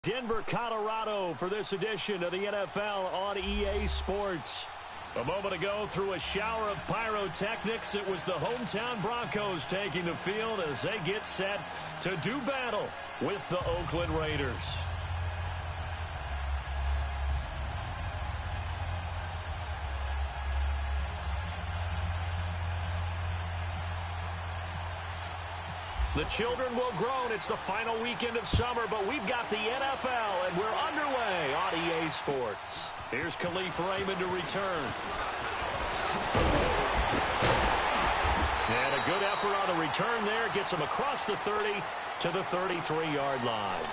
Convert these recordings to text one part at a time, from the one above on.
Denver, Colorado for this edition of the NFL on EA Sports. A moment ago, through a shower of pyrotechnics, it was the hometown Broncos taking the field as they get set to do battle with the Oakland Raiders. The children will groan. It's the final weekend of summer, but we've got the NFL, and we're underway on EA Sports. Here's Khalif Raymond to return. And a good effort on the return there. Gets him across the 30 to the 33-yard line.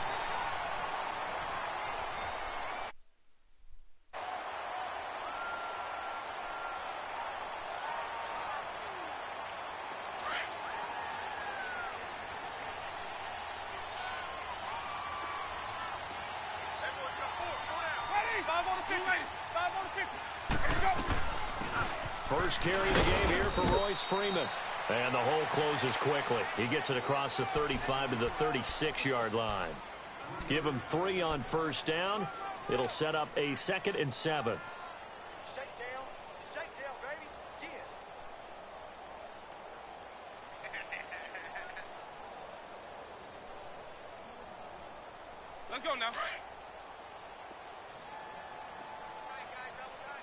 First carry of the game here for Royce Freeman. And the hole closes quickly. He gets it across the 35 to the 36-yard line. Give him 3 on first down. It'll set up a 2nd and 7. Shake down, baby. Yeah. Let's go now.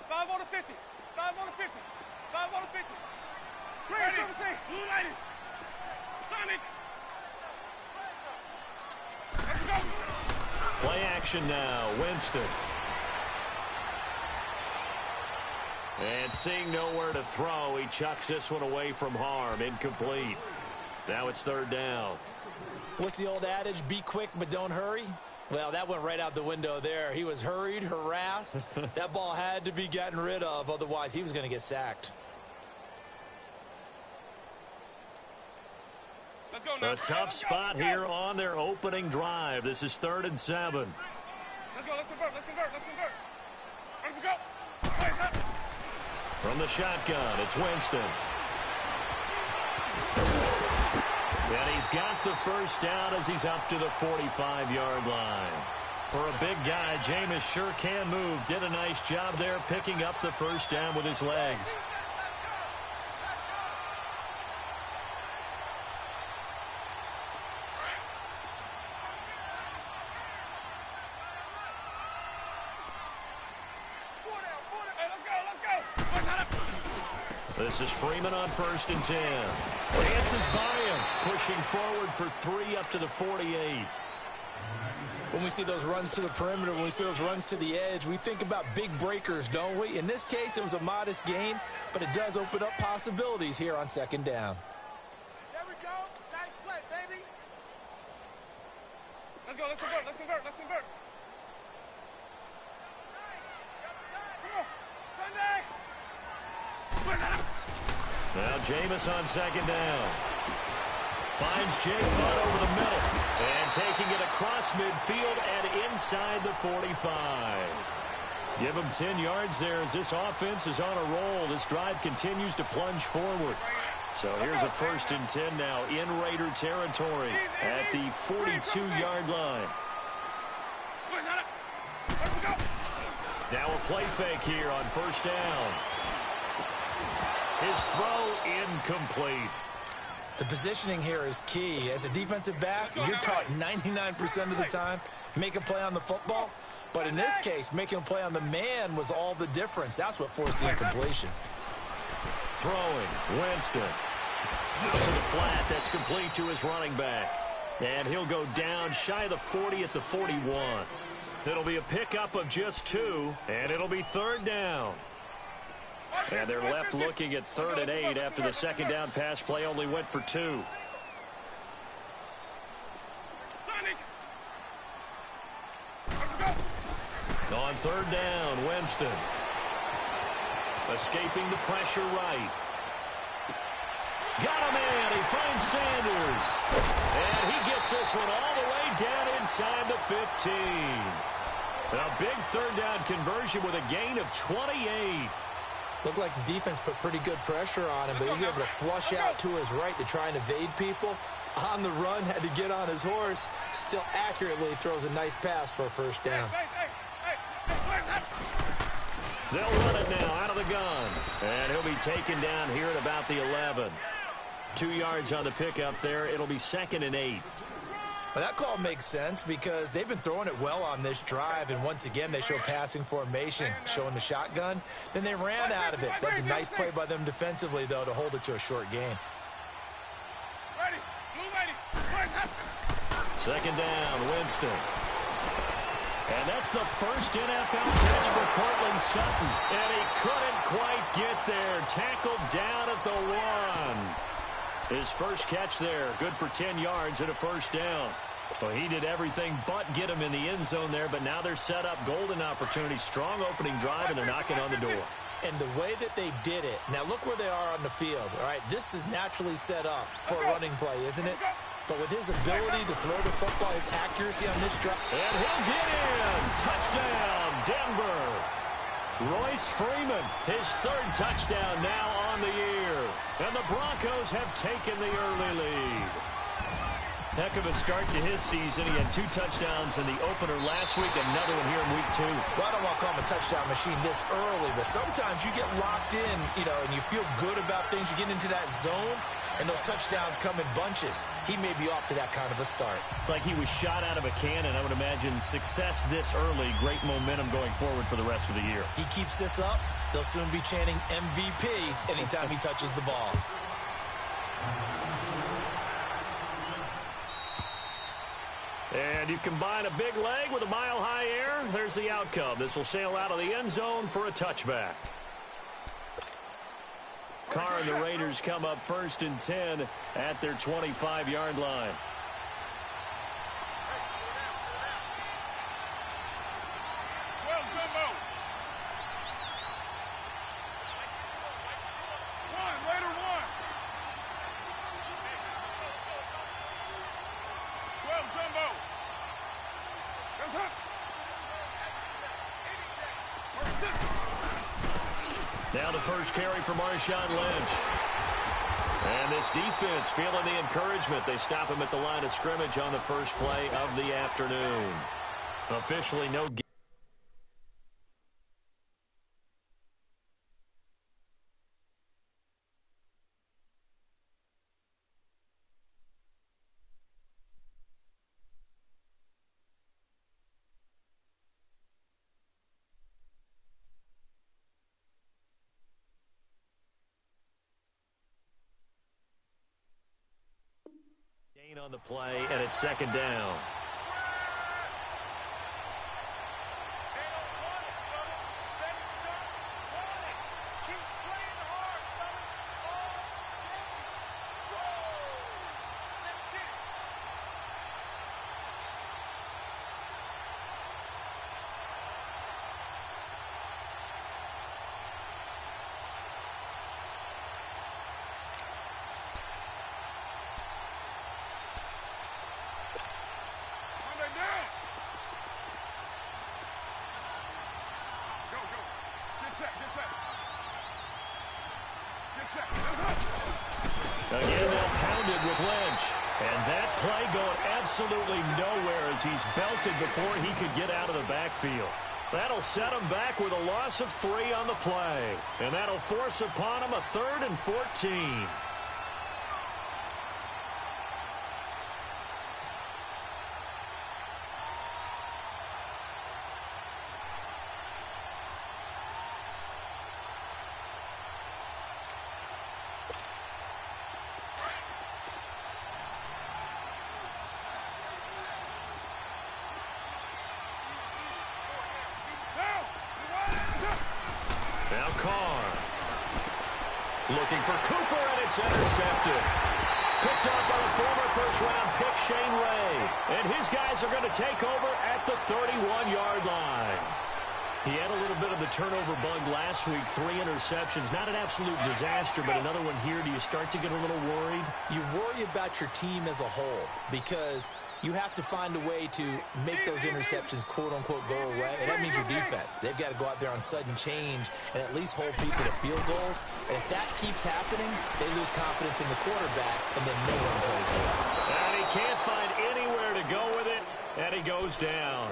5 on the 50. 5 on the 50. 5 on the 50. Ready. Blue lighted. Sonic. Let's go. Play action now. Winston. And seeing nowhere to throw, he chucks this one away from harm. Incomplete. Now it's 3rd down. What's the old adage? Be quick, but don't hurry. Well, that went right out the window there. He was hurried, harassed. That ball had to be gotten rid of. Otherwise, he was going to get sacked. Let's go now. A tough spot here on their opening drive. This is 3rd and 7. Let's go. Let's convert. Let's go. Place up. From the shotgun, it's Winston. And he's got the first down as he's up to the 45-yard line. For a big guy, Jameis sure can move. Did a nice job there picking up the first down with his legs. This is Freeman on 1st and 10. Dances by him, pushing forward for 3 up to the 48. When we see those runs to the perimeter, when we see those runs to the edge, we think about big breakers, don't we? In this case, it was a modest gain, but it does open up possibilities here on 2nd down. There we go. Nice play, baby. Let's go. Let's convert. Come on. Sunday. Now Jameis on 2nd down. Finds Jay Butt over the middle. And taking it across midfield and inside the 45. Give him 10 yards there as this offense is on a roll. This drive continues to plunge forward. So here's a 1st and 10 now in Raider territory at the 42-yard line. Now a play fake here on 1st down. His throw incomplete. The positioning here is key. As a defensive back, you're taught 99% of the time, make a play on the football. But in this case, making a play on the man was all the difference. That's what forced the incompletion. Throwing, Winston. Out to the flat, that's complete to his running back. And he'll go down shy of the 40 at the 41. It'll be a pickup of just 2, and it'll be 3rd down. And they're left looking at 3rd and 8 after the 2nd down pass play only went for 2. On 3rd down, Winston. Escaping the pressure right. Got him in. He finds Sanders. And he gets this one all the way down inside the 15. A big 3rd down conversion with a gain of 28. Looked like the defense put pretty good pressure on him, but he was able to flush out to his right to try and evade people. On the run, had to get on his horse. Still accurately throws a nice pass for a first down. They'll run it now out of the gun. And he'll be taken down here at about the 11. 2 yards on the pickup there. It'll be 2nd and 8. Well, that call makes sense because they've been throwing it well on this drive, and once again they show passing formation, showing the shotgun. Then they ran out of it. That's a nice play by them defensively, though, to hold it to a short gain. Second down, Winston. And that's the first NFL catch for Cortland Sutton. And he couldn't quite get there. Tackled down at the 1. His first catch there, good for 10 yards and a first down. So he did everything but get him in the end zone there, but now they're set up golden opportunity. Strong opening drive, and they're knocking on the door. And the way that they did it, now look where they are on the field. All right, this is naturally set up for a running play, isn't it? But with his ability to throw the football, his accuracy on this drive. And he'll get in. Touchdown, Denver. Royce Freeman, his 3rd touchdown now on the year. And the Broncos have taken the early lead. Heck of a start to his season. He had 2 touchdowns in the opener last week, another one here in week 2. Well, I don't want to call him a touchdown machine this early, but sometimes you get locked in, and you feel good about things. You get into that zone, and those touchdowns come in bunches. He may be off to that kind of a start. It's like he was shot out of a cannon. I would imagine success this early, great momentum going forward for the rest of the year. He keeps this up, they'll soon be chanting MVP anytime he touches the ball. And you combine a big leg with a mile-high air, there's the outcome. This will sail out of the end zone for a touchback. Carr and the Raiders come up 1st and 10 at their 25-yard line. Now the first carry for Marshawn Lynch. And this defense feeling the encouragement. They stop him at the line of scrimmage on the first play of the afternoon. Officially no game. On the play, and it's 2nd down. Again, they'll pound it with Lynch. And that play going absolutely nowhere as he's belted before he could get out of the backfield. That'll set him back with a loss of 3 on the play. And that'll force upon him a 3rd and 14. Now Carr. Looking for Cooper, and it's intercepted. Picked up by the former first-round pick, Shane Ray. And his guys are going to take over at the 31-yard line. He had a little bit of the turnover bug last week, 3 interceptions. Not an absolute disaster, but another one here. Do you start to get a little worried? You worry about your team as a whole because you have to find a way to make those interceptions, quote-unquote, go away. And that means your defense. They've got to go out there on sudden change and at least hold people to field goals. And if that keeps happening, they lose confidence in the quarterback, and then no one plays well. And he can't find anywhere to go with it, and he goes down.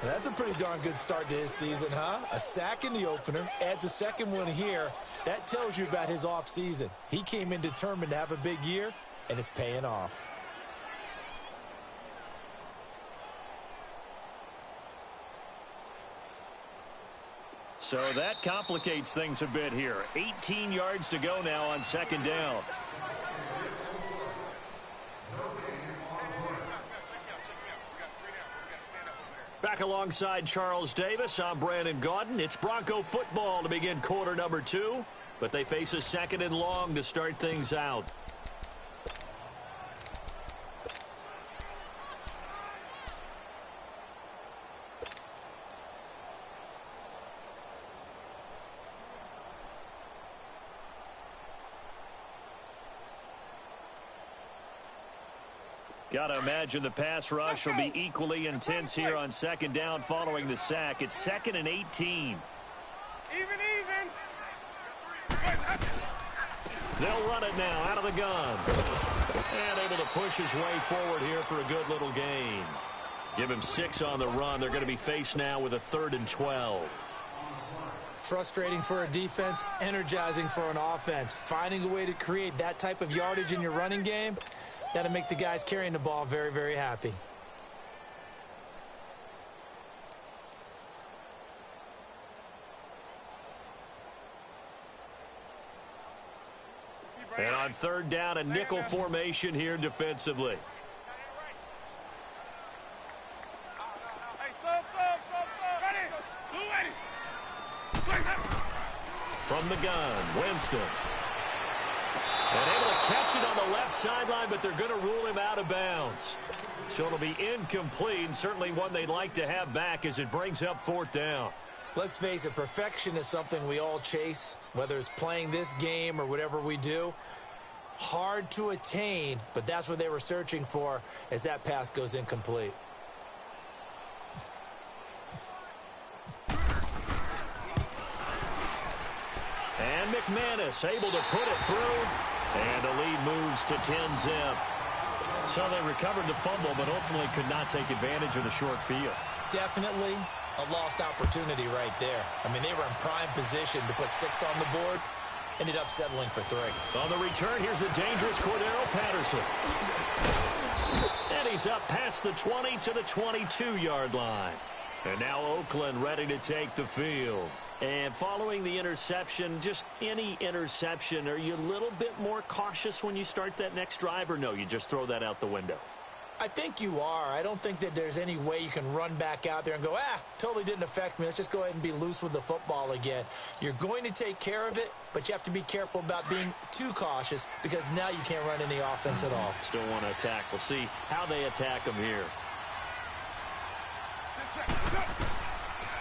That's a pretty darn good start to his season, huh? A sack in the opener, adds a second one here. That tells you about his offseason. He came in determined to have a big year, and it's paying off. So that complicates things a bit here. 18 yards to go now on second down. Back alongside Charles Davis, I'm Brandon Gaudin. It's Bronco football to begin quarter number 2, but they face a second and long to start things out. Got to imagine the pass rush will be equally intense here on second down following the sack. It's 2nd and 18. Even. They'll run it now out of the gun. And able to push his way forward here for a good little gain. Give him 6 on the run. They're going to be faced now with a 3rd and 12. Frustrating for a defense, energizing for an offense. Finding a way to create that type of yardage in your running game, that'll make the guys carrying the ball very, very happy. And on 3rd down, a nickel formation here defensively. From the gun, Winston. And able to catch it on the left sideline, but they're going to rule him out of bounds. So it'll be incomplete, certainly one they'd like to have back as it brings up 4th down. Let's face it, perfection is something we all chase, whether it's playing this game or whatever we do. Hard to attain, but that's what they were searching for as that pass goes incomplete. And McManus able to put it through. And the lead moves to 10-zip. So they recovered the fumble, but ultimately could not take advantage of the short field. Definitely a lost opportunity right there. I mean, they were in prime position to put 6 on the board. Ended up settling for 3. On the return, here's a dangerous Cordero Patterson. And he's up past the 20 to the 22-yard line. And now Oakland ready to take the field. And following the interception, just any interception, are you a little bit more cautious when you start that next drive, or no, you just throw that out the window? I think you are. I don't think that there's any way you can run back out there and go, totally didn't affect me. Let's just go ahead and be loose with the football again. You're going to take care of it, but you have to be careful about being too cautious because now you can't run any offense at all. Still want to attack. We'll see how they attack them here.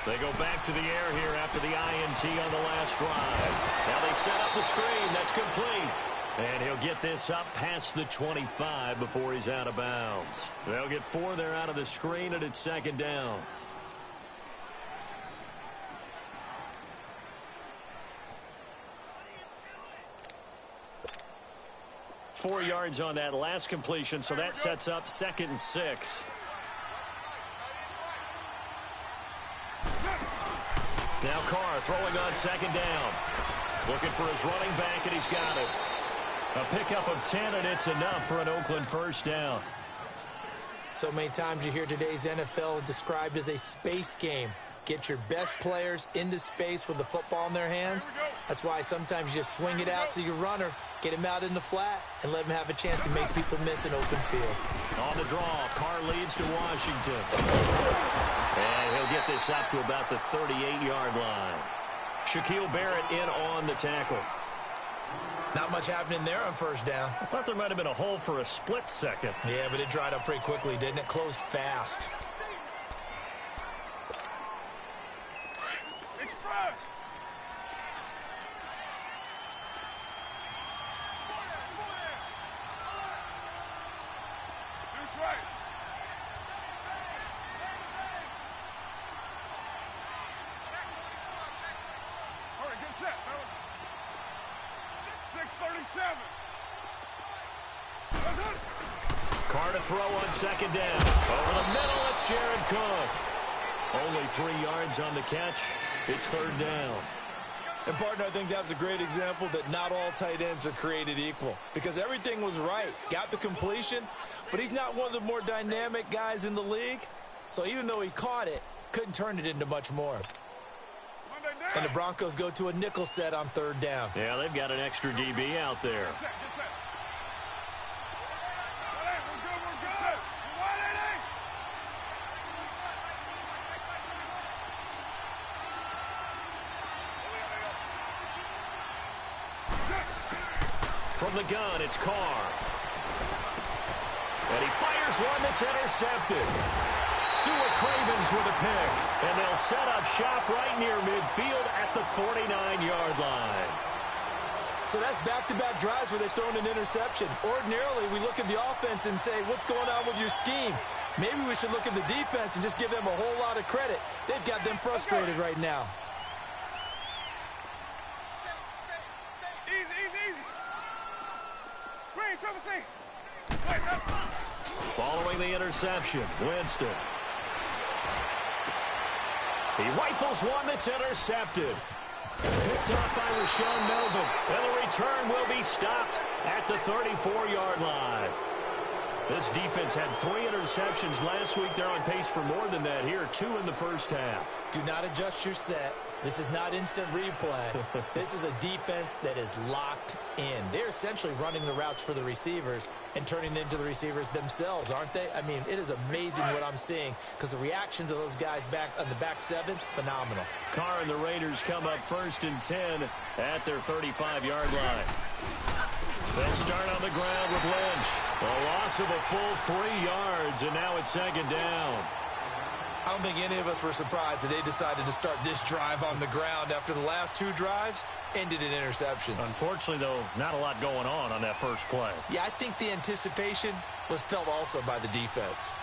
They go back to the air here after the INT on the last drive. Now they set up the screen. That's complete. And he'll get this up past the 25 before he's out of bounds. They'll get 4 there out of the screen, and it's 2nd down. Four yards on that last completion, so that sets up 2nd and 6. Now Carr throwing on 2nd down. Looking for his running back, and he's got it. A pickup of 10, and it's enough for an Oakland 1st down. So many times you hear today's NFL described as a space game. Get your best players into space with the football in their hands. That's why sometimes you just swing it out to your runner, get him out in the flat, and let him have a chance to make people miss an open field. On the draw, Carr leads to Washington. And he'll get this up to about the 38-yard line. Shaquille Barrett in on the tackle. Not much happening there on 1st down. I thought there might have been a hole for a split second. Yeah, but it dried up pretty quickly, didn't it? Closed fast. set, fellas. 6:37. Carr to throw on second down. Over the middle, it's Jared Cook. Only 3 yards on the catch. It's third down. And, partner, I think that's a great example that not all tight ends are created equal because everything was right. Got the completion, but he's not one of the more dynamic guys in the league. So even though he caught it, couldn't turn it into much more. And the Broncos go to a nickel set on third down. Yeah, they've got an extra DB out there. Get set, get set. We're good, we're good. Set. Wide, Eddie. From the gun, it's Carr. And he fires one that's intercepted. Sua Cravens with a pick. And they'll set up shop right near midfield at the 49-yard line. So that's back-to-back drives where they've thrown an interception. Ordinarily, we look at the offense and say, what's going on with your scheme? Maybe we should look at the defense and just give them a whole lot of credit. They've got them frustrated right now. Easy, easy, easy. Green, triple C. Following the interception, Winston. He rifles one that's intercepted. Picked off by Rashawn Melvin. And the return will be stopped at the 34-yard line. This defense had 3 interceptions last week. They're on pace for more than that here. 2 in the first half. Do not adjust your set. This is not instant replay. This is a defense that is locked in. They're essentially running the routes for the receivers and turning it into the receivers themselves, aren't they? I mean, it is amazing what I'm seeing because the reactions of those guys back on the back 7, phenomenal. Carr and the Raiders come up 1st and 10 at their 35-yard line. They'll start on the ground with Lynch. A loss of a full 3 yards, and now it's 2nd down. I don't think any of us were surprised that they decided to start this drive on the ground after the last 2 drives ended in interceptions. Unfortunately, though, not a lot going on that first play. Yeah, I think the anticipation was felt also by the defense.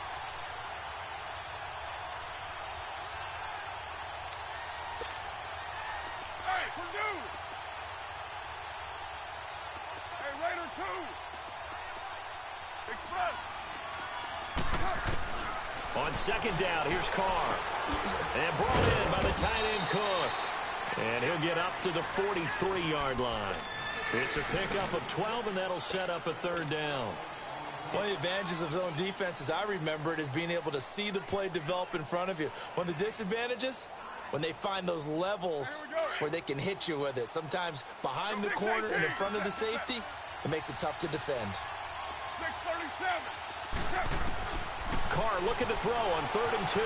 Hey, Purdue. Hey, Raider 2. Express. On 2nd down, here's Carr. And brought in by the tight end Cook. And he'll get up to the 43-yard line. It's a pickup of 12, and that'll set up a 3rd down. One of the advantages of zone defense, as I remember it, is being able to see the play develop in front of you. One of the disadvantages, when they find those levels where they can hit you with it. Sometimes behind the corner and in front of the safety, it makes it tough to defend. 6:37. Carr looking to throw on 3rd and 2.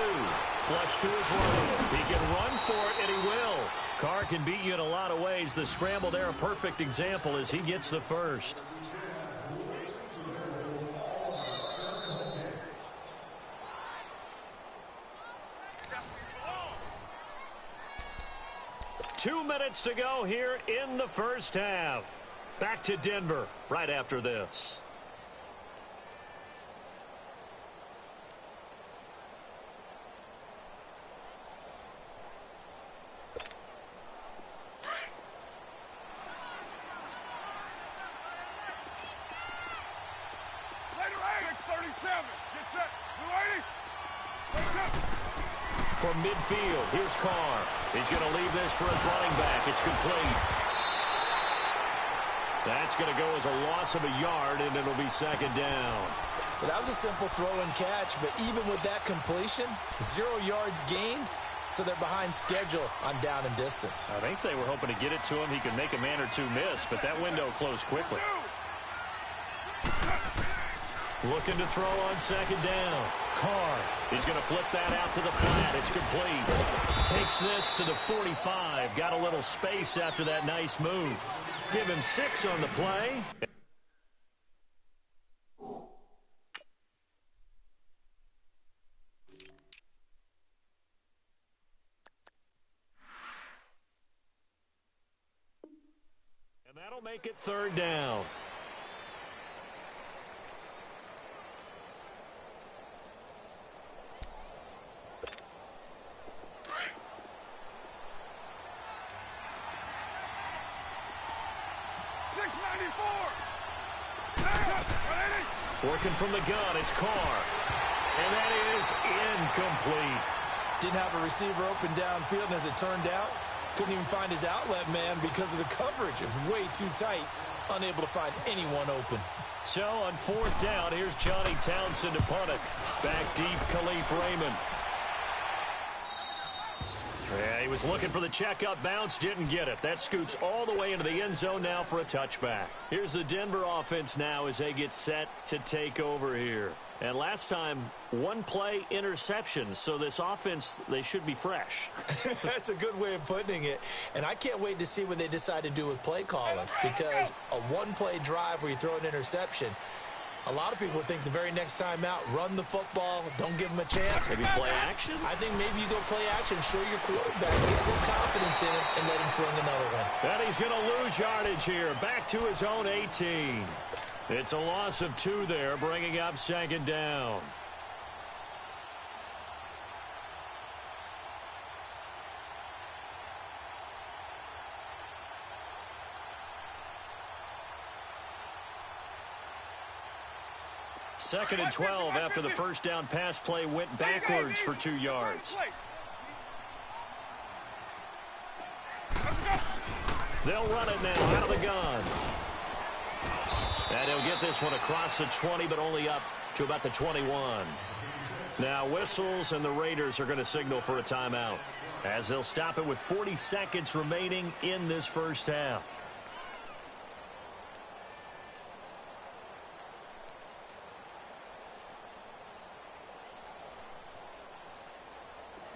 Flush to his right. He can run for it, and he will. Carr can beat you in a lot of ways. The scramble there, a perfect example as he gets the first. Two minutes to go here in the first half. Back to Denver right after this. From midfield, here's Carr. He's going to leave this for his running back. It's complete. That's going to go as a loss of a yard, and it'll be 2nd down. Well, that was a simple throw and catch, but even with that completion, 0 yards gained, so they're behind schedule on down and distance. I think they were hoping to get it to him. He could make a man or 2 miss, but that window closed quickly. Looking to throw on 2nd down. Carr. He's going to flip that out to the flat. It's complete. Takes this to the 45. Got a little space after that nice move. Give him 6 on the play. And that'll make it 3rd down. Working from the gun, it's Carr. And that is incomplete. Didn't have a receiver open downfield, and as it turned out, couldn't even find his outlet man because of the coverage. It was way too tight, unable to find anyone open. So on 4th down, here's Johnny Townsend to punt it. Back deep, Khalif Raymond. Yeah, he was looking for the checkup bounce, didn't get it. That scoots all the way into the end zone now for a touchback. Here's the Denver offense now as they get set to take over here. And last time, 1 play interception, so this offense, they should be fresh. That's a good way of putting it. And I can't wait to see what they decide to do with play calling, because a 1-play drive where you throw an interception, a lot of people would think the very next time out, run the football, don't give them a chance. Maybe play action? I think maybe you go play action, show your quarterback, get a little confidence in him, and let him fling another one. And he's going to lose yardage here, back to his own 18. It's a loss of 2 there, bringing up 2nd down. Second and 12 after the first down pass play went backwards for 2 yards. They'll run it now out of the gun. And he'll get this one across the 20, but only up to about the 21. Now whistles, and the Raiders are going to signal for a timeout, as they'll stop it with 40 seconds remaining in this first half.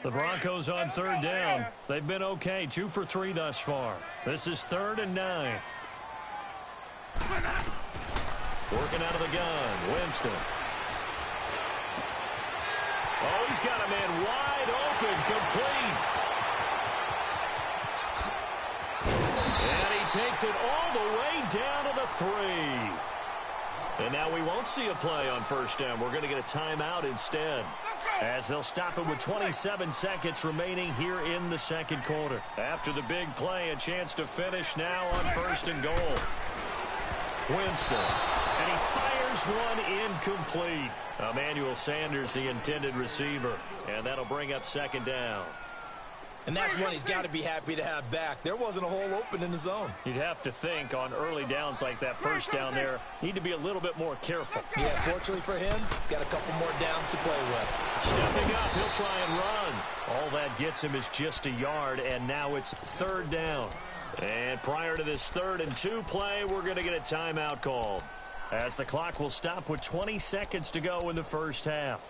The Broncos on 3rd down. They've been okay, 2 for 3 thus far. This is 3rd and 9. Working out of the gun, Winston. Oh, he's got a man wide open, complete. And he takes it all the way down to the 3. And now we won't see a play on 1st down. We're going to get a timeout instead, as they'll stop it with 27 seconds remaining here in the 2nd quarter. After the big play, a chance to finish now on 1st and goal. Winston, and he fires one incomplete. Emmanuel Sanders, the intended receiver, and that'll bring up 2nd down. And that's one he's got to be happy to have back. There wasn't a hole open in the zone. You'd have to think on early downs like that 1st down there, need to be a little bit more careful. Yeah, fortunately for him, got a couple more downs to play with. Stepping up, he'll try and run. All that gets him is just a yard, and now it's 3rd down. And prior to this 3rd and 2 play, we're going to get a timeout called, as the clock will stop with 20 seconds to go in the first half.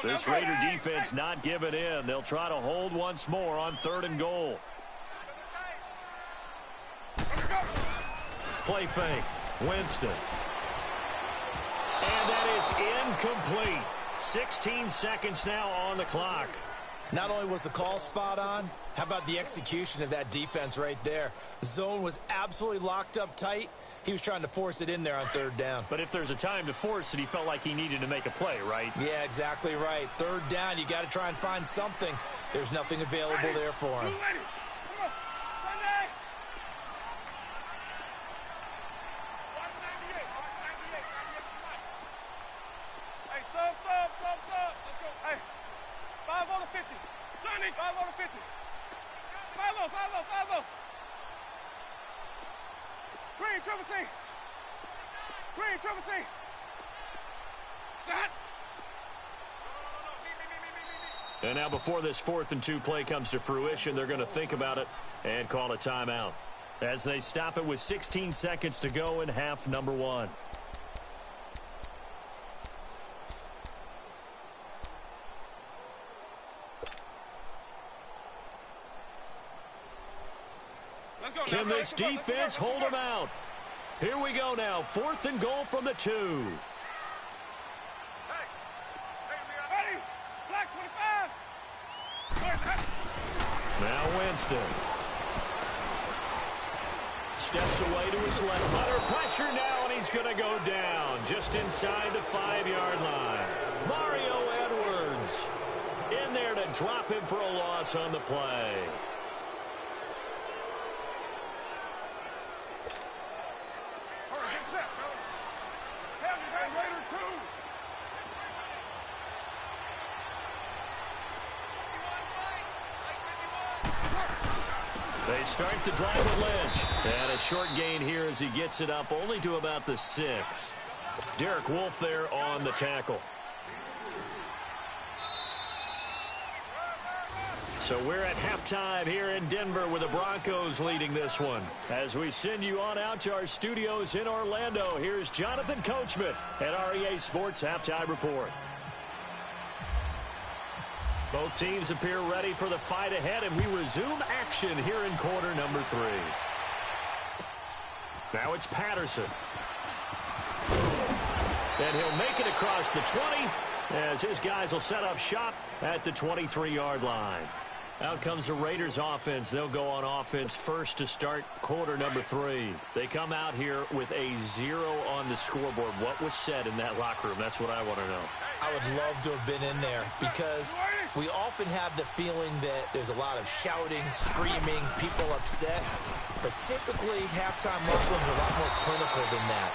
This Raider defense not giving in. They'll try to hold once more on 3rd and goal. Play fake. Winston. And that is incomplete. 16 seconds now on the clock. Not only was the call spot on, how about the execution of that defense right there? The zone was absolutely locked up tight. He was trying to force it in there on 3rd down. But if there's a time to force it, he felt like he needed to make a play, right? Yeah, exactly right. 3rd down, you got to try and find something. There's nothing available there for him. And now before this 4th and 2 play comes to fruition, they're going to think about it and call a timeout, as they stop it with 16 seconds to go in half number 1. Can this defense hold them out? Here we go now. 4th and goal from the 2. Now Winston. Steps away to his left. Under pressure now, and he's going to go down just inside the 5-yard line. Mario Edwards in there to drop him for a loss on the play. They start the drive with Lynch. And a short gain here as he gets it up only to about the 6. Derek Wolfe there on the tackle. So we're at halftime here in Denver with the Broncos leading this one. As we send you on out to our studios in Orlando, here's Jonathan Coachman at REA Sports Halftime Report. Both teams appear ready for the fight ahead, and we resume action here in quarter number 3. Now it's Patterson. And he'll make it across the 20 as his guys will set up shop at the 23-yard line. Out comes the Raiders offense. They'll go on offense first to start quarter number 3. They come out here with a 0 on the scoreboard. What was said in that locker room? That's what I want to know. I would love to have been in there because we often have the feeling that there's a lot of shouting, screaming, people upset. But typically, halftime locker rooms are a lot more clinical than that.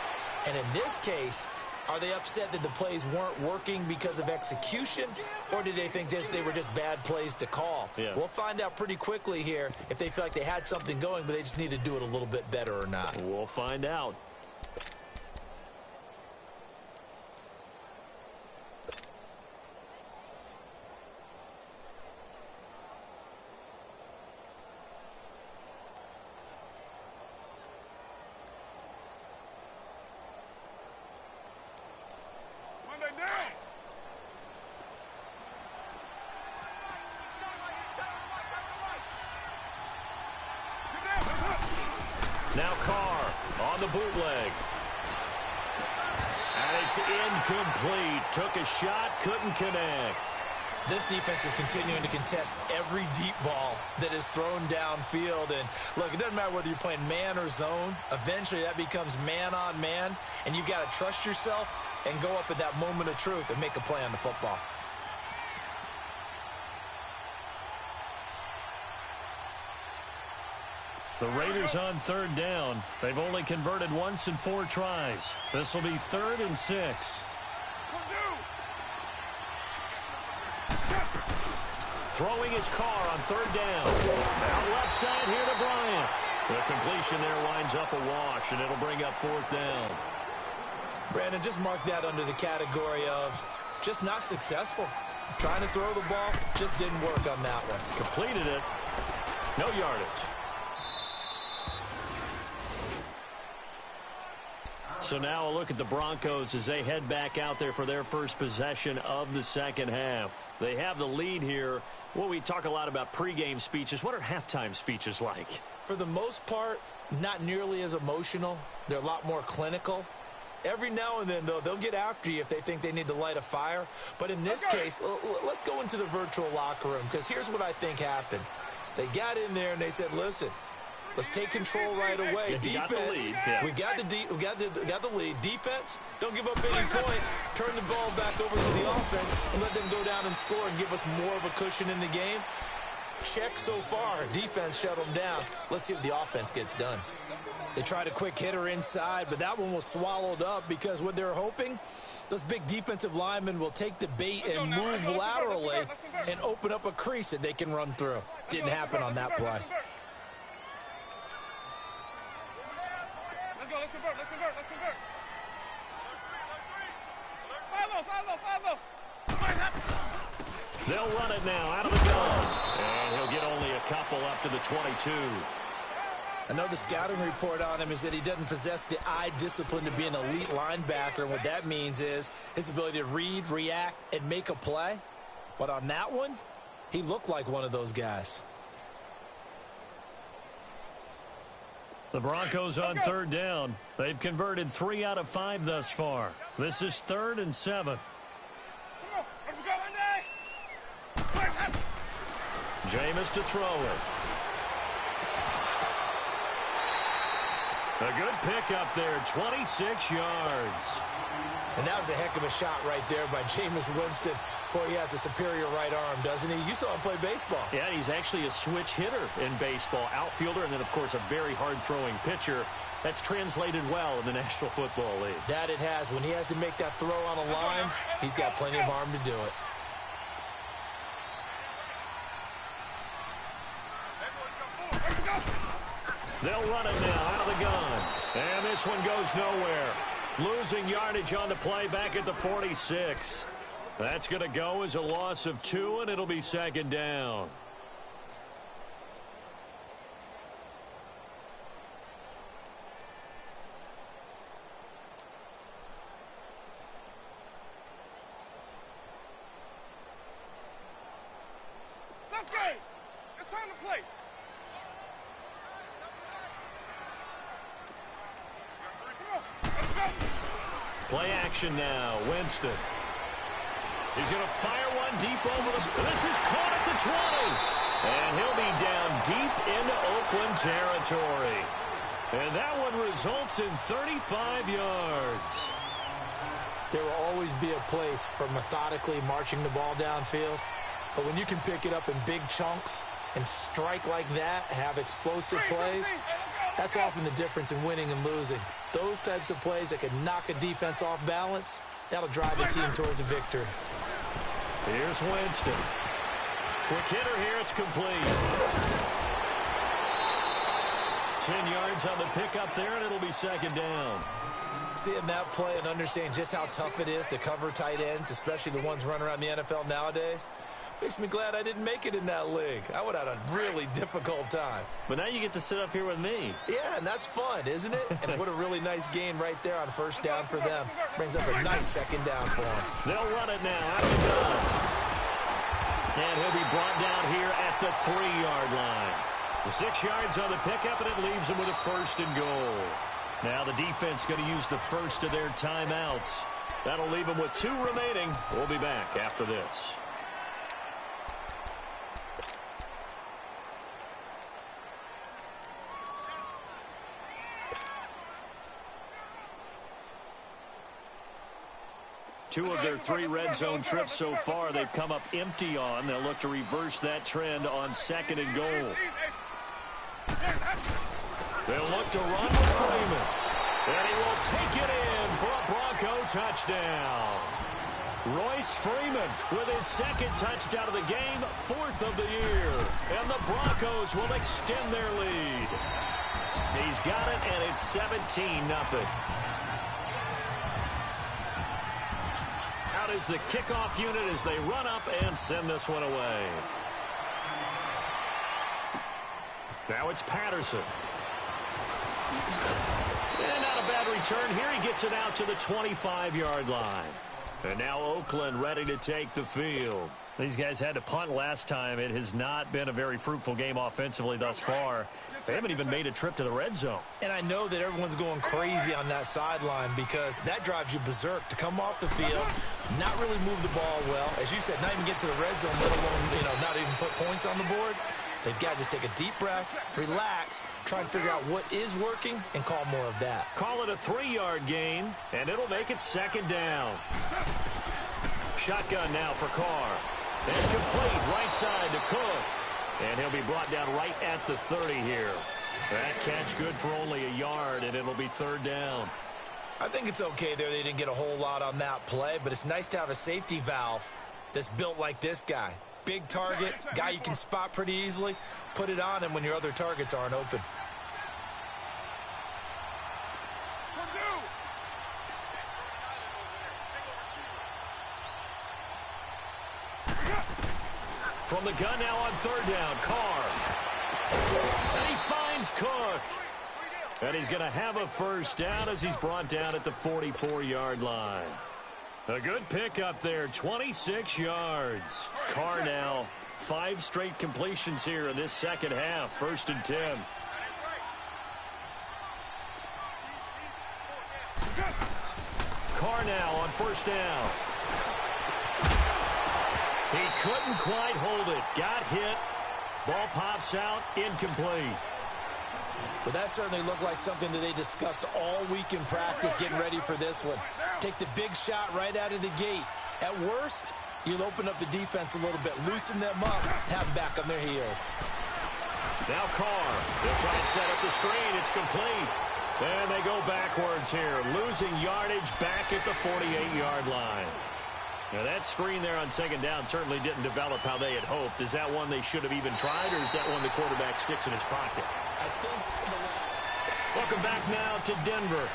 And in this case, are they upset that the plays weren't working because of execution, or did they think they were just bad plays to call? Yeah. We'll find out pretty quickly here if they feel like they had something going, but they just need to do it a little bit better or not. We'll find out. Now Carr on the bootleg. And it's incomplete. Took a shot, couldn't connect. This defense is continuing to contest every deep ball that is thrown downfield. And, look, it doesn't matter whether you're playing man or zone. Eventually that becomes man on man, and you've got to trust yourself and go up at that moment of truth and make a play on the football. The Raiders on third down. They've only converted once in 4 tries. This will be 3rd and 6. Throwing his car on 3rd down. Out left side here to Bryant. The completion there winds up a wash, and it'll bring up 4th down. Brandon, just mark that under the category of just not successful. Trying to throw the ball, just didn't work on that one. Completed it. No yardage. So now a look at the Broncos as they head back out there for their first possession of the second half. They have the lead here. Well, we talk a lot about pregame speeches. What are halftime speeches like? For the most part, not nearly as emotional. They're a lot more clinical. Every now and then, though, they'll get after you if they think they need to light a fire. But in this case, let's go into the virtual locker room, because here's what I think happened. They got in there and they said, listen, let's take control right away. Defense, we got the lead. Defense, don't give up any points. Turn the ball back over to the offense and let them go down and score and give us more of a cushion in the game. Check so far. Defense shut them down. Let's see what the offense gets done. They tried a quick hitter inside, but that one was swallowed up because what they're hoping, those big defensive linemen will take the bait and move laterally and open up a crease that they can run through. Didn't happen on that play. Let's convert. They'll run it now out of the gun. And he'll get only a couple up to the 22. I know the scouting report on him is that he doesn't possess the eye discipline to be an elite linebacker. And what that means is his ability to read, react, and make a play. But on that one, he looked like one of those guys. The Broncos on third down. They've converted 3 out of 5 thus far. This is 3rd and 7. Jameis to throw it. A good pick up there, 26 yards. And that was a heck of a shot right there by Jameis Winston. Boy, he has a superior right arm, doesn't he? You saw him play baseball. Yeah, he's actually a switch hitter in baseball. Outfielder and then, of course, a very hard-throwing pitcher. That's translated well in the National Football League. That it has. When he has to make that throw on a line, he's got plenty of arm to do it. They'll run it now out of the gun. And this one goes nowhere. Losing yardage on the play back at the 46. That's going to go as a loss of 2, and it'll be second down. Let's go. It's time to play. Play action now. Winston. He's going to fire one deep over the... This is caught at the 20. And he'll be down deep into Oakland territory. And that one results in 35 yards. There will always be a place for methodically marching the ball downfield. But when you can pick it up in big chunks and strike like that, have explosive plays, that's often the difference in winning and losing. Those types of plays that can knock a defense off balance, that'll drive a team towards a victory. Here's Winston. Quick hitter here, it's complete. 10 yards on the pickup there, and it'll be second down. Seeing that play and understanding just how tough it is to cover tight ends, especially the ones running around the NFL nowadays, makes me glad I didn't make it in that league. I would have had a really difficult time. But now you get to sit up here with me. Yeah, and that's fun, isn't it? And what a really nice gain right there on first down for them. Brings up a nice second down for them. They'll run it now out of the gun. And he'll be brought down here at the 3-yard line. The 6 yards on the pickup, and it leaves him with a first and goal. Now the defense going to use the first of their timeouts. That'll leave them with 2 remaining. We'll be back after this. Two of their 3 red zone trips so far they've come up empty on. They'll look to reverse that trend on second and goal. They'll look to run with Freeman. And he will take it in for a Bronco touchdown. Royce Freeman with his 2nd touchdown of the game, 4th of the year. And the Broncos will extend their lead. He's got it, and it's 17-0. Out is the kickoff unit as they run up and send this one away. Now it's Patterson. And not a bad return here. He gets it out to the 25-yard line. And now Oakland ready to take the field. These guys had to punt last time. It has not been a very fruitful game offensively thus far. They haven't even made a trip to the red zone. And I know that everyone's going crazy on that sideline because that drives you berserk to come off the field, not really move the ball well. As you said, not even get to the red zone, let alone, not even put points on the board. They've got to just take a deep breath, relax, try and figure out what is working, and call more of that. Call it a 3-yard gain, and it'll make it second down. Shotgun now for Carr. And complete right side to Cook. And he'll be brought down right at the 30 here. That catch good for only a yard, and it'll be third down. I think it's okay there. They didn't get a whole lot on that play, but it's nice to have a safety valve that's built like this guy. Big target, guy you can spot pretty easily. Put it on him when your other targets aren't open. From the gun now on third down, Carr. And he finds Cook. And he's going to have a first down as he's brought down at the 44-yard line. A good pickup there, 26 yards. Carr now, 5 straight completions here in this second half, 1st and 10. Carr now on first down. He couldn't quite hold it. Got hit. Ball pops out. Incomplete. Well, that certainly looked like something that they discussed all week in practice getting ready for this one. Take the big shot right out of the gate. At worst, you'll open up the defense a little bit, loosen them up, have them back on their heels. Now Carr. They'll try and set up the screen. It's complete. And they go backwards here, losing yardage back at the 48-yard line. Now, that screen there on second down certainly didn't develop how they had hoped. Is that one they should have even tried, or is that one the quarterback sticks in his pocket? I think. Welcome back now to Denver.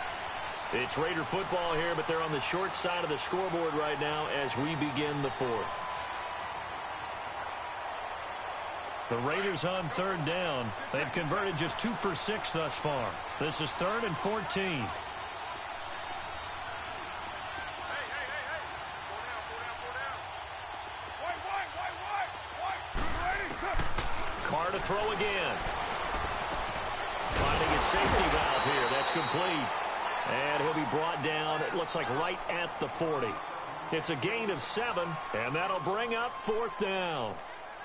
It's Raider football here, but they're on the short side of the scoreboard right now as we begin the fourth. The Raiders on third down. They've converted just 2 for 6 thus far. This is 3rd and 14. Carr to throw again. Finding his safety valve here. That's complete. And he'll be brought down, it looks like right at the 40. It's a gain of 7, and that'll bring up 4th down.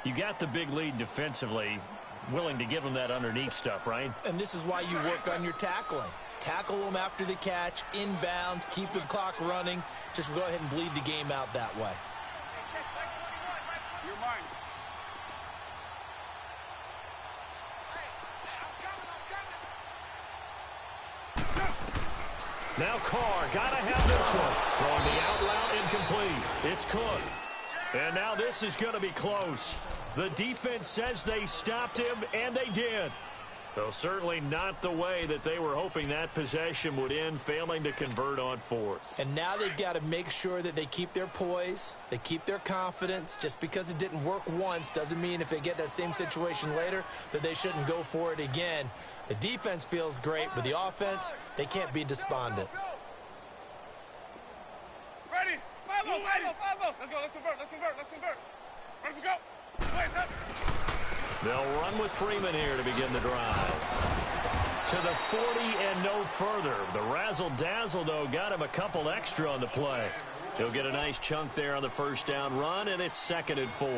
You got the big lead defensively. Willing to give them that underneath stuff, right? And this is why you work on your tackling. Tackle them after the catch, inbounds, keep the clock running. Just go ahead and bleed the game out that way. You're mine. Now Carr, gotta have this one. Throwing the out route incomplete. It's Cook. And now this is going to be close. The defense says they stopped him, and they did. Though certainly not the way that they were hoping that possession would end, failing to convert on 4th. And now they've got to make sure that they keep their poise, they keep their confidence. Just because it didn't work once doesn't mean if they get that same situation later that they shouldn't go for it again. The defense feels great, but the offense, they can't be despondent. Ready? 5-0, 5-0, 5-0. Let's go, let's convert. Ready to go. Wait, up. They'll run with Freeman here to begin the drive. To the 40 and no further. The razzle-dazzle, though, got him a couple extra on the play. He'll get a nice chunk there on the first down run, and it's 2nd and 4.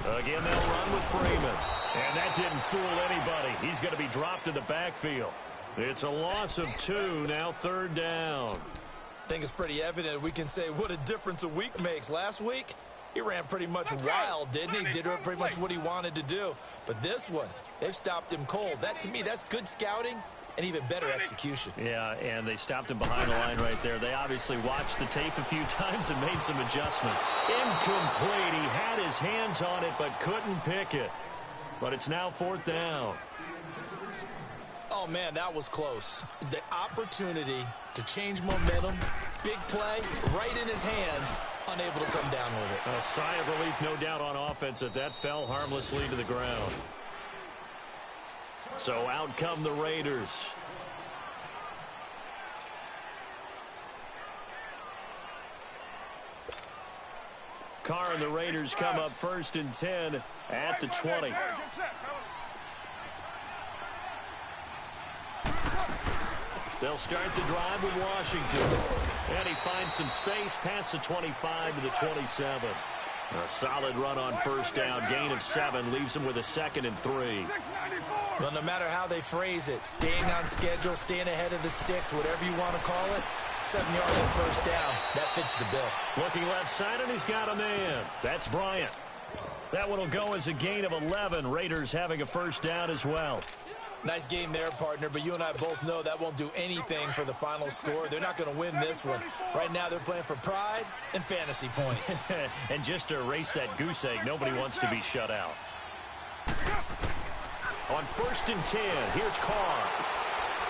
Again, they'll run with Freeman. And that didn't fool anybody. He's going to be dropped in the backfield. It's a loss of 2, now 3rd down. I think it's pretty evident we can say what a difference a week makes. Last week, he ran pretty much wild, didn't he? Did pretty much what he wanted to do. But this one, they've stopped him cold. That, to me, that's good scouting and even better execution. Yeah, and they stopped him behind the line right there. They obviously watched the tape a few times and made some adjustments. Incomplete. He had his hands on it but couldn't pick it. But it's now 4th down. Oh, man, that was close. The opportunity to change momentum, big play, right in his hands, unable to come down with it. A sigh of relief, no doubt, on offense that fell harmlessly to the ground. So out come the Raiders. Carr and the Raiders come up 1st and 10 at the 20. They'll start the drive with Washington. And he finds some space past the 25 to the 27. A solid run on first down. Gain of 7 leaves him with a 2nd and 3. Well, no matter how they phrase it, staying on schedule, staying ahead of the sticks, whatever you want to call it, 7 yards on first down. That fits the bill. Looking left side, and he's got a man. That's Bryant. That one will go as a gain of 11. Raiders having a first down as well. Nice game there, partner, but you and I both know that won't do anything for the final score. They're not going to win this one. Right now, they're playing for pride and fantasy points. And just to erase that goose egg, nobody wants to be shut out. On 1st and 10, here's Carr.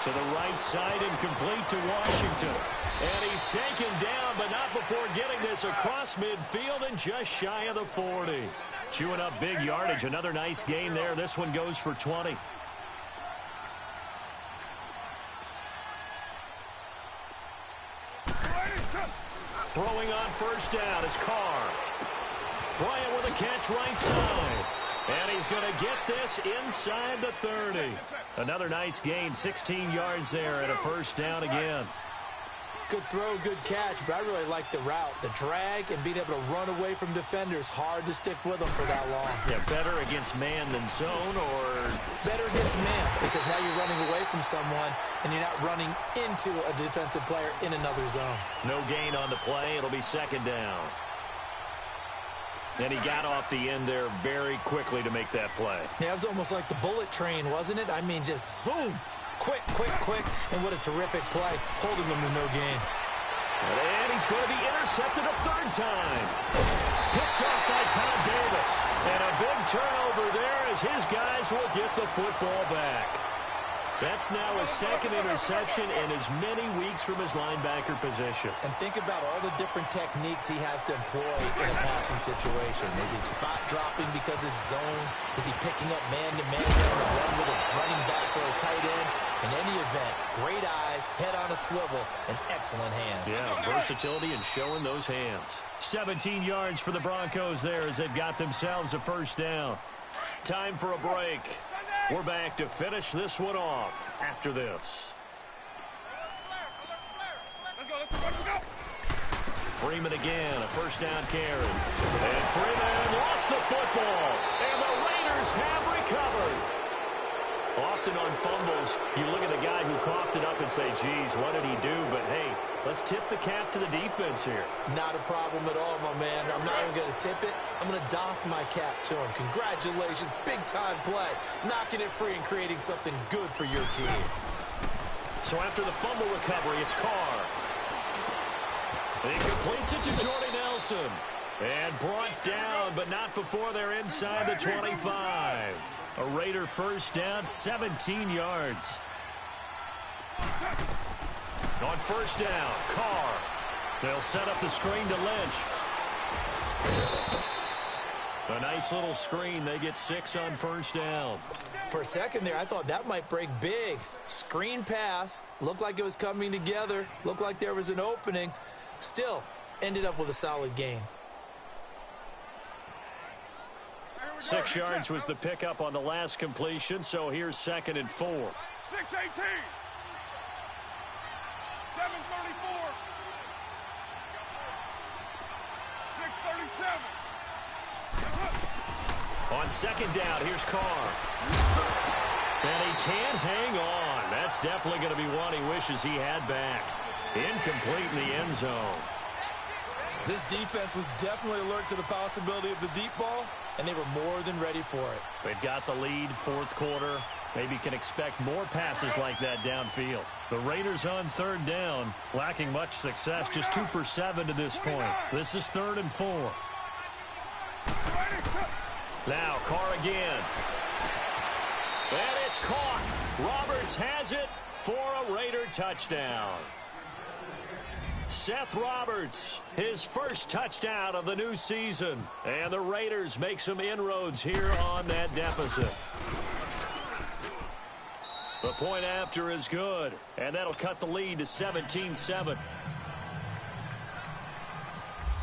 To the right side and complete to Washington. And he's taken down, but not before getting this across midfield and just shy of the 40. Chewing up big yardage. Another nice gain there. This one goes for 20. Throwing on first down is Carr. Bryant with a catch right side. And he's going to get this inside the 30. Another nice gain, 16 yards there and a first down again. Good throw, good catch, but I really like the route. The drag and being able to run away from defenders, hard to stick with them for that long. Yeah, better against man than zone, or? Better against man, because now you're running away from someone and you're not running into a defensive player in another zone. No gain on the play. It'll be second down. And he got off the end there very quickly to make that play. Yeah, it was almost like the bullet train, wasn't it? I mean, just zoom. Quick, quick, quick, and what a terrific play, holding them to no gain. And he's going to be intercepted a third time. Picked off by Todd Davis. And a big turnover there as his guys will get the football back. That's now his second interception in as many weeks from his linebacker position. And think about all the different techniques he has to employ in a passing situation. Is he spot dropping because it's zone? Is he picking up man-to-man on a run with a running back or a tight end? In any event, great eyes, head on a swivel, and excellent hands. Yeah, versatility and showing those hands. 17 yards for the Broncos there as they've got themselves a first down. Time for a break. We're back to finish this one off after this. Let's go. Freeman again, a first down carry. And Freeman lost the football. And the Raiders have recovered. Often on fumbles, you look at the guy who coughed it up and say, geez, what did he do? But, hey, let's tip the cap to the defense here. Not a problem at all, my man. I'm not even going to tip it. I'm going to doff my cap to him. Congratulations, big-time play. Knocking it free and creating something good for your team. So after the fumble recovery, it's Carr. He completes it to Jordy Nelson. And brought down, but not before they're inside the 25. A Raider first down, 17 yards. On first down, Carr. They'll set up the screen to Lynch. A nice little screen. They get 6 on first down. For a second there, I thought that might break big. Screen pass. Looked like it was coming together. Looked like there was an opening. Still, ended up with a solid gain. 6 yards was the pickup on the last completion, so here's 2nd and 4. 6:18. 7:34. 6:37. On second down, here's Carr. And he can't hang on. That's definitely going to be one he wishes he had back. Incomplete in the end zone. This defense was definitely alert to the possibility of the deep ball, and they were more than ready for it. They've got the lead, fourth quarter. Maybe can expect more passes like that downfield. The Raiders on third down, lacking much success, just 2 for 7 to this point. This is 3rd and 4. Now Carr again. And it's caught. Roberts has it for a Raider touchdown. Seth Roberts, his first touchdown of the new season. And the Raiders make some inroads here on that deficit. The point after is good, and that'll cut the lead to 17-7.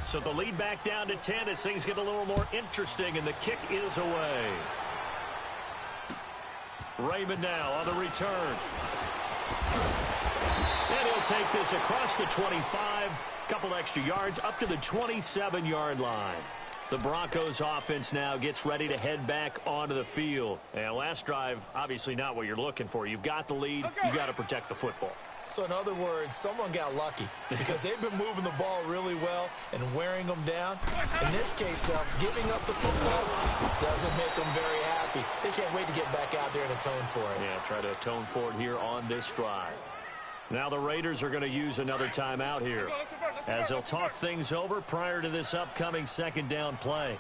So the lead back down to 10 as things get a little more interesting, and the kick is away. Raymond now on the return. And he'll take this across the 25, couple extra yards up to the 27-yard line. The Broncos offense now gets ready to head back onto the field. And last drive, obviously not what you're looking for. You've got the lead. You've got to protect the football. So in other words, someone got lucky because they've been moving the ball really well and wearing them down. In this case, though, giving up the football doesn't make them very happy. They can't wait to get back out there and atone for it. Yeah, try to atone for it here on this drive. Now the Raiders are going to use another timeout here as they'll talk things over prior to this upcoming second down play.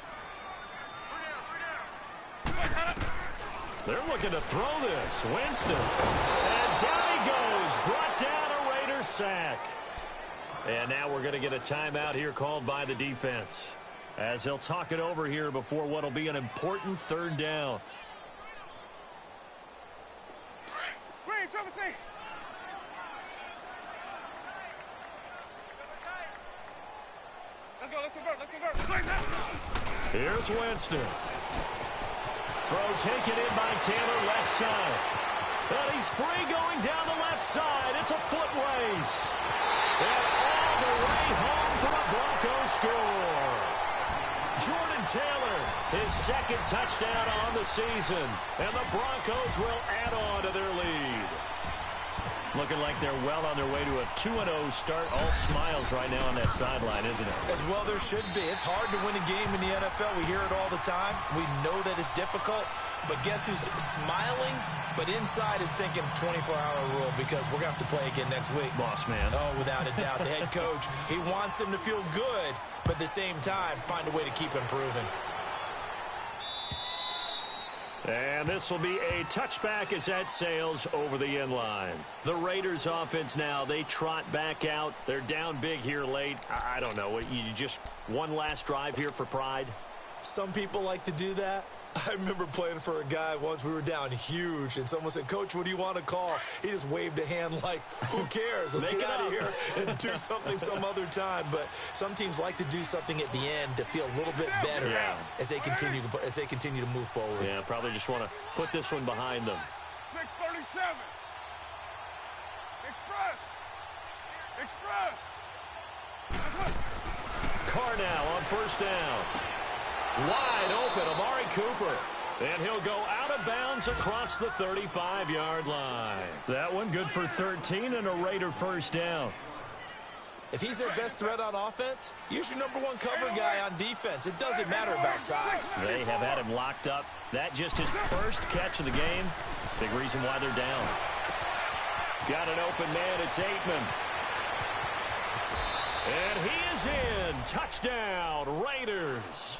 They're looking to throw this. Winston. And down he goes. Brought down a Raiders sack. And now we're going to get a timeout here called by the defense as they'll talk it over here before what will be an important third down. Green, Trevor C. Let's go, let's convert. Here's goes Winston. Throw taken in by Taylor, left side. And he's free going down the left side. It's a foot race. And all the way home for the Broncos score. Jordan Taylor, his second touchdown on the season. And the Broncos will add on to their lead. Looking like they're well on their way to a 2-0 start. All smiles right now on that sideline, isn't it? As well there should be. It's hard to win a game in the NFL. We hear it all the time. We know that it's difficult. But guess who's smiling? But inside is thinking 24-hour rule because we're going to have to play again next week. Boss man. Oh, without a doubt. The head coach, he wants them to feel good, but at the same time, find a way to keep improving. And this will be a touchback as that sails over the end line. The Raiders offense now, they trot back out. They're down big here late. I don't know. You just one last drive here for pride? Some people like to do that. I remember playing for a guy once. We were down huge, and someone said, "Coach, what do you want to call?" He just waved a hand like, who cares? Let's get out of here and do something some other time. But some teams like to do something at the end to feel a little bit better as they continue to move forward. Yeah, probably just want to put this one behind them. 6:37. Express. Carr now on first down. Wide open, Amari Cooper. And he'll go out of bounds across the 35-yard line. That one good for 13 and a Raider first down. If he's their best threat on offense, use your #1 cover guy on defense. It doesn't matter about size. They have had him locked up. That just his first catch of the game. Big reason why they're down. Got an open man. It's Aitman. And he is in. Touchdown, Raiders.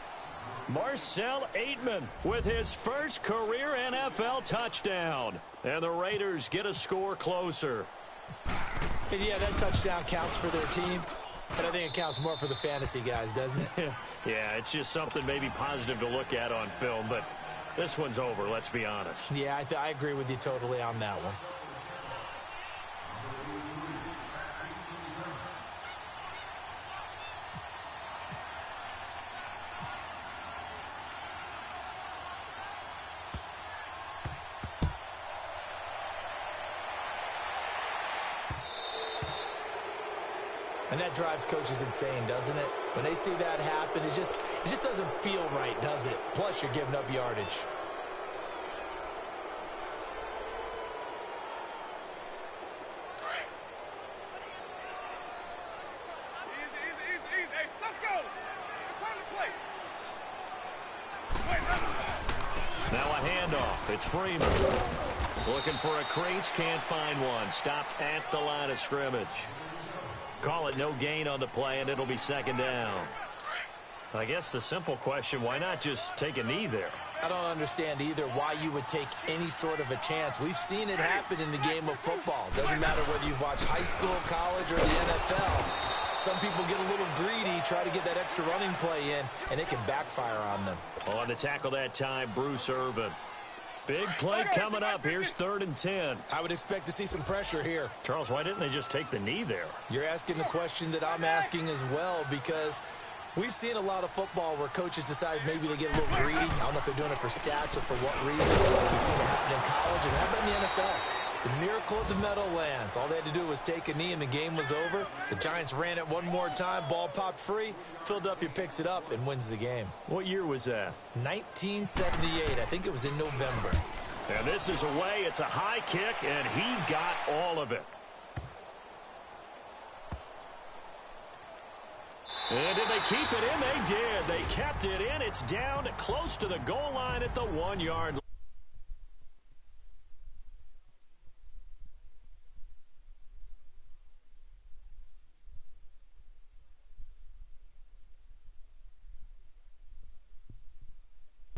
Marcell Aitman with his first career NFL touchdown. And the Raiders get a score closer. And yeah, that touchdown counts for their team, but I think it counts more for the fantasy guys, doesn't it? Yeah, it's just something maybe positive to look at on film, but this one's over, let's be honest. Yeah, I agree with you totally on that one. And that drives coaches insane, doesn't it? When they see that happen, it just doesn't feel right, does it? Plus, you're giving up yardage. Easy. Hey, let's go. It's time to play. Now a handoff. It's Freeman. Looking for a crease, can't find one. Stopped at the line of scrimmage. Call it no gain on the play, and it'll be second down. I guess the simple question, why not just take a knee there? I don't understand either why you would take any sort of a chance. We've seen it happen in the game of football. Doesn't matter whether you've watched high school, college, or the NFL. Some people get a little greedy, try to get that extra running play in, and it can backfire on them. On the tackle that time, Bruce Irvin. Big play coming up. Here's 3rd and 10. I would expect to see some pressure here. Charles, why didn't they just take the knee there? You're asking the question that I'm asking as well, because we've seen a lot of football where coaches decide maybe they get a little greedy. I don't know if they're doing it for stats or for what reason. We've seen it happen in college, and how about in the NFL? The miracle of the Meadowlands. All they had to do was take a knee, and the game was over. The Giants ran it one more time. Ball popped free. Philadelphia picks it up and wins the game. What year was that? 1978. I think it was in November. And this is away. It's a high kick, and he got all of it. And did they keep it in? They did. They kept it in. It's down close to the goal line at the 1-yard line.